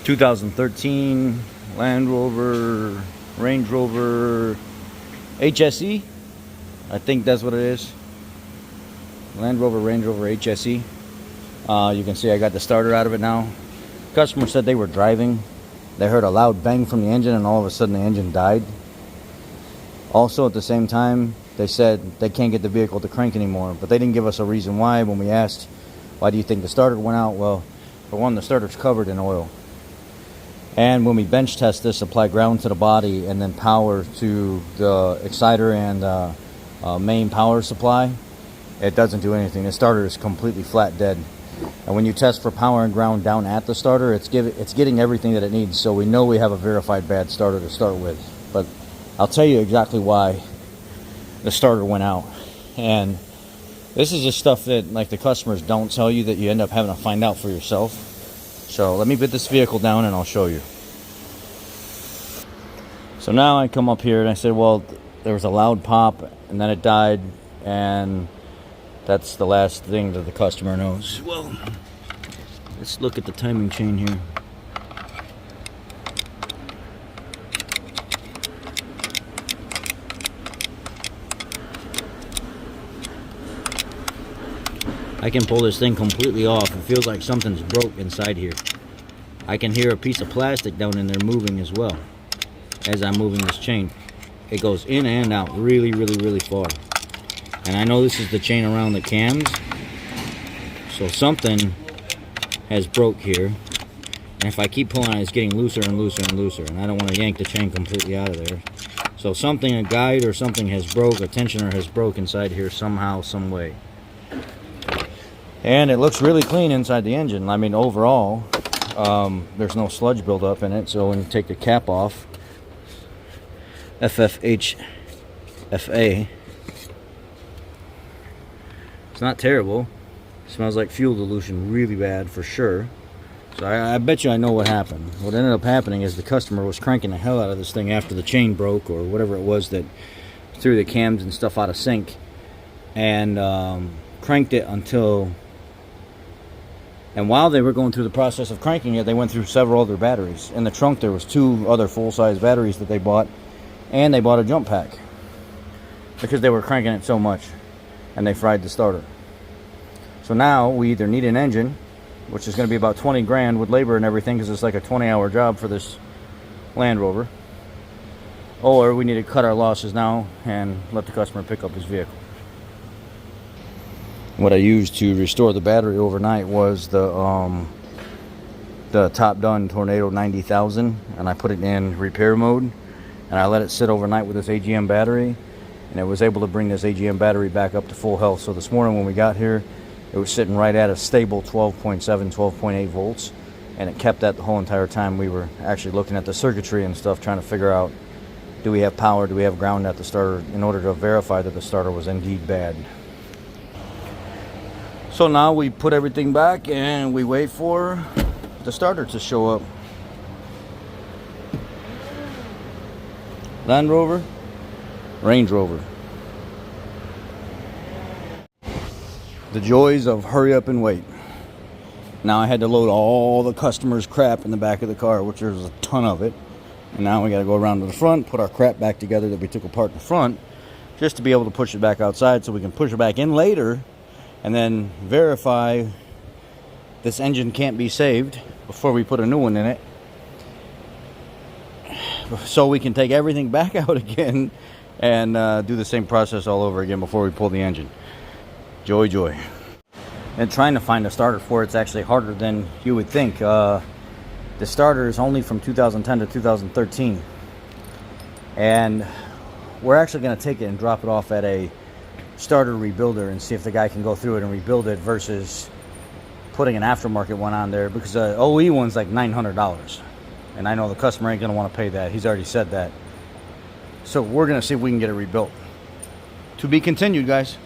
2013 Land Rover, Range Rover HSE. I think that's what it is. Land Rover, Range Rover HSE. You can see I got the starter out of it now. Customer said they were driving. They heard a loud bang from the engine and all of a sudden the engine died. Also at the same time, they said they can't get the vehicle to crank anymore, but they didn't give us a reason why. When we asked, why do you think the starter went out? Well, for one, the starter's covered in oil. And when we bench test this, apply ground to the body and then power to the exciter and main power supply, it doesn't do anything. The starter is completely flat dead. And when you test for power and ground down at the starter, it's getting everything that it needs. So we know we have a verified bad starter to start with. But I'll tell you exactly why the starter went out. And this is just stuff that like the customers don't tell you, that you end up having to find out for yourself. So let me put this vehicle down and I'll show you. So now I come up here and I said, well, there was a loud pop and then it died, and that's the last thing that the customer knows. Well, let's look at the timing chain here. I can pull this thing completely off. It feels like something's broke inside here. I can hear a piece of plastic down in there moving as well as I'm moving this chain. It goes in and out really, really, really far. And I know this is the chain around the cams, so something has broke here. And if I keep pulling on it, it's getting looser and looser and looser, and I don't want to yank the chain completely out of there. So something, a guide or something has broke, a tensioner has broke inside here somehow, some way. And it looks really clean inside the engine. I mean, overall, there's no sludge buildup in it. So when you take the cap off, FFHFA, it's not terrible. It smells like fuel dilution really bad for sure. So I bet you I know what happened. What ended up happening is the customer was cranking the hell out of this thing after the chain broke or whatever it was that threw the cams and stuff out of sync, and cranked it until, and while they were going through the process of cranking it, they went through several other batteries. In the trunk there was 2 other full-size batteries that they bought, and they bought a jump pack because they were cranking it so much, and they fried the starter. So now we either need an engine, which is going to be about 20 grand with labor and everything, because it's like a 20-hour job for this Land Rover, or we need to cut our losses now and let the customer pick up his vehicle. What I used to restore the battery overnight was the Top Done Tornado 90,000, and I put it in repair mode, and I let it sit overnight with this AGM battery, and it was able to bring this AGM battery back up to full health. So this morning when we got here, it was sitting right at a stable 12.7, 12.8 volts, and it kept that the whole entire time. We were actually looking at the circuitry and stuff, trying to figure out, do we have power, do we have ground at the starter, in order to verify that the starter was indeed bad. So now we put everything back and we wait for the starter to show up. Land Rover, Range Rover. The joys of hurry up and wait. Now I had to load all the customers' crap in the back of the car, which there's a ton of it. And now we got to go around to the front, put our crap back together that we took apart in the front, just to be able to push it back outside so we can push it back in later and then verify this engine can't be saved before we put a new one in it, so we can take everything back out again and do the same process all over again before we pull the engine. Joy, joy. And trying to find a starter for it's actually harder than you would think. The starter is only from 2010 to 2013, and we're actually going to take it and drop it off at a starter rebuilder and see if the guy can go through it and rebuild it versus putting an aftermarket one on there, because the OE one's like $900, and I know the customer ain't going to want to pay that. He's already said that. So we're going to see if we can get it rebuilt. To be continued, guys.